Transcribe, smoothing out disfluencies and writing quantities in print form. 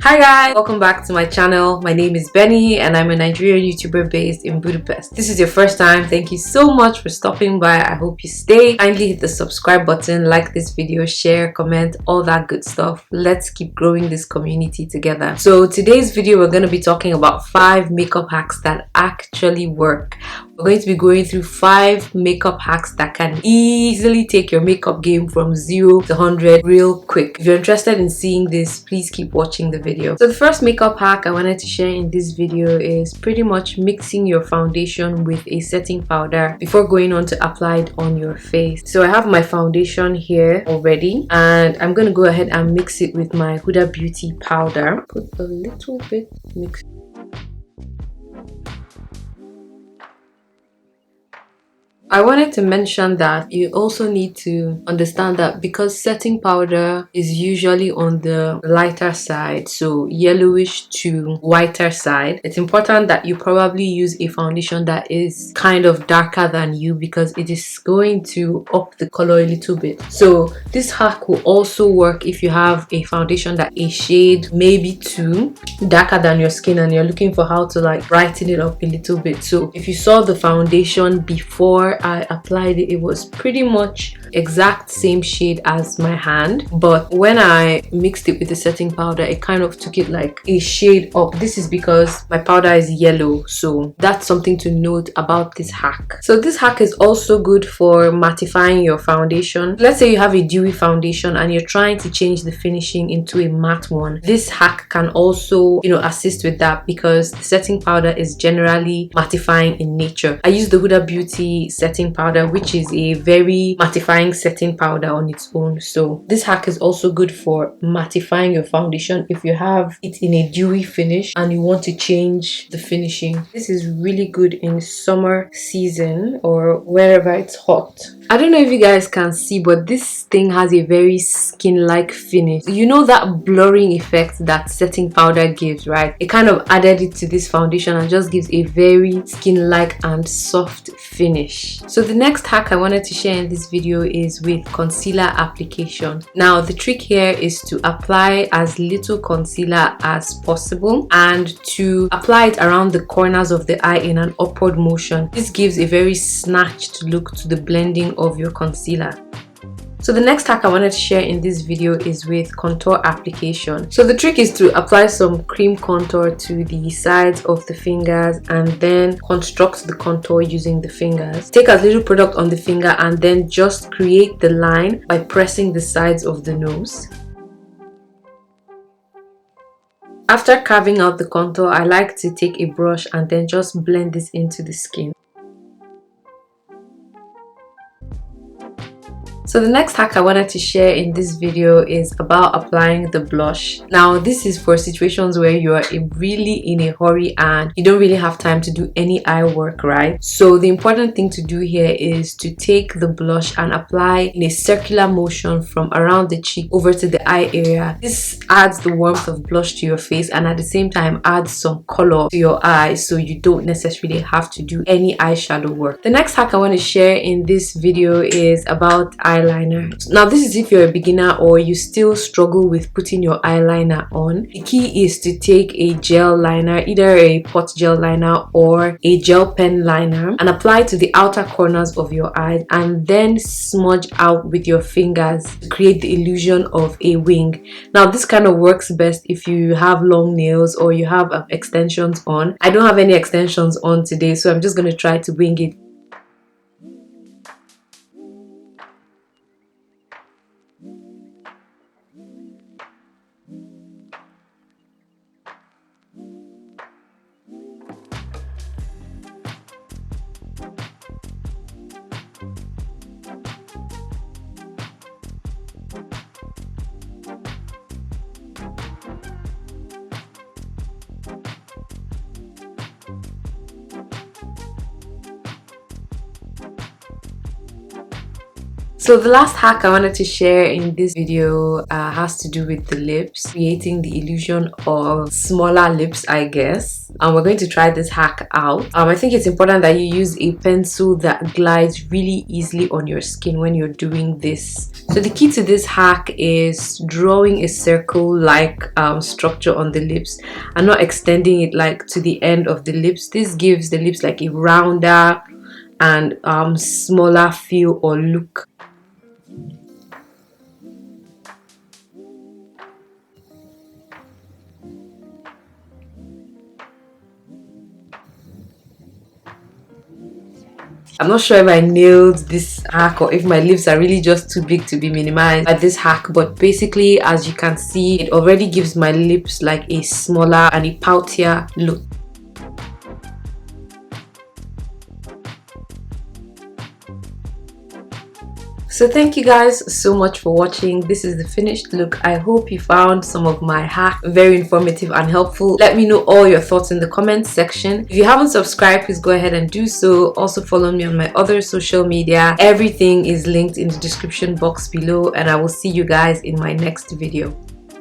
Hi guys, welcome back to my channel. My name is Benny and I'm a Nigerian YouTuber based in Budapest. If this is your first time, thank you so much for stopping by. I hope you stay. Kindly hit the subscribe button, like this video, share, comment, all that good stuff. Let's keep growing this community together. So today's video, we're going to be talking about 5 makeup hacks that actually work. We're going to be going through 5 makeup hacks that can easily take your makeup game from 0 to 100 real quick. If you're interested in seeing this, please keep watching the video. So the first makeup hack I wanted to share in this video is pretty much mixing your foundation with a setting powder before going on to apply it on your face. So I have my foundation here already and I'm going to go ahead and mix it with my Huda Beauty powder. Put a little bit mix. I wanted to mention that you also need to understand that because setting powder is usually on the lighter side, so yellowish to whiter side, it's important that you probably use a foundation that is kind of darker than you because it is going to up the color a little bit. So this hack will also work if you have a foundation that is a shade maybe 2 darker than your skin and you're looking for how to like brighten it up a little bit. So if you saw the foundation before I applied it, it was pretty much exact same shade as my hand, but when I mixed it with the setting powder, it kind of took it like a shade up. This is because my powder is yellow, so that's something to note about this hack. So this hack is also good for mattifying your foundation. Let's say you have a dewy foundation and you're trying to change the finishing into a matte one. This hack can also, assist with that because the setting powder is generally mattifying in nature. I use the Huda Beauty setting powder, which is a very mattifying setting powder on its own. So this hack is also good for mattifying your foundation if you have it in a dewy finish and you want to change the finishing. This is really good in summer season or wherever it's hot. I don't know if you guys can see, but this thing has a very skin-like finish. You know that blurring effect that setting powder gives, right? It kind of added it to this foundation and just gives a very skin-like and soft finish. So the next hack I wanted to share in this video is with concealer application. Now the trick here is to apply as little concealer as possible and to apply it around the corners of the eye in an upward motion. This gives a very snatched look to the blending of your concealer. So the next hack I wanted to share in this video is with contour application. So the trick is to apply some cream contour to the sides of the fingers and then construct the contour using the fingers. Take as little product on the finger and then just create the line by pressing the sides of the nose. After carving out the contour, I like to take a brush and then just blend this into the skin. So the next hack I wanted to share in this video is about applying the blush. Now this is for situations where you are really in a hurry and you don't really have time to do any eye work, right? So the important thing to do here is to take the blush and apply in a circular motion from around the cheek over to the eye area. This adds the warmth of blush to your face and at the same time adds some color to your eyes so you don't necessarily have to do any eyeshadow work. The next hack I want to share in this video is about eyeliner. Now this is if you're a beginner or you still struggle with putting your eyeliner on. The key is to take a gel liner, either a pot gel liner or a gel pen liner, and apply to the outer corners of your eyes and then smudge out with your fingers to create the illusion of a wing. Now this kind of works best if you have long nails or you have extensions on. I don't have any extensions on today, so I'm just going to try to wing it. So the last hack I wanted to share in this video has to do with the lips, creating the illusion of smaller lips, I guess. And we're going to try this hack out. I think it's important that you use a pencil that glides really easily on your skin when you're doing this. So the key to this hack is drawing a circle-like structure on the lips and not extending it like to the end of the lips. This gives the lips like a rounder and smaller feel or look. I'm not sure if I nailed this hack or if my lips are really just too big to be minimized by this hack, but basically, as you can see, it already gives my lips like a smaller and a poutier look. So thank you guys so much for watching. This is the finished look. I hope you found some of my hacks very informative and helpful. Let me know all your thoughts in the comments section. If you haven't subscribed, please go ahead and do so. Also follow me on my other social media. Everything is linked in the description box below, and I will see you guys in my next video.